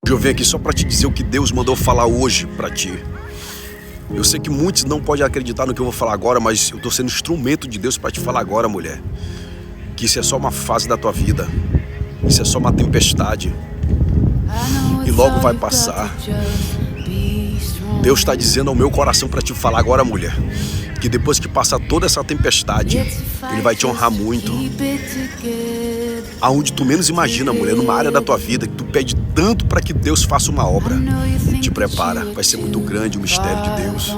Eu venho aqui só para te dizer o que Deus mandou falar hoje para ti. Eu sei que muitos não podem acreditar no que eu vou falar agora, mas eu tô sendo instrumento de Deus para te falar agora, mulher. Que isso é só uma fase da tua vida. Isso é só uma tempestade. E logo vai passar. Deus está dizendo ao meu coração para te falar agora, mulher, que depois que passar toda essa tempestade, Ele vai te honrar muito. Aonde tu menos imagina, mulher, numa área da tua vida que tu pede tanto para que Deus faça uma obra. Te prepara, vai ser muito grande o mistério de Deus.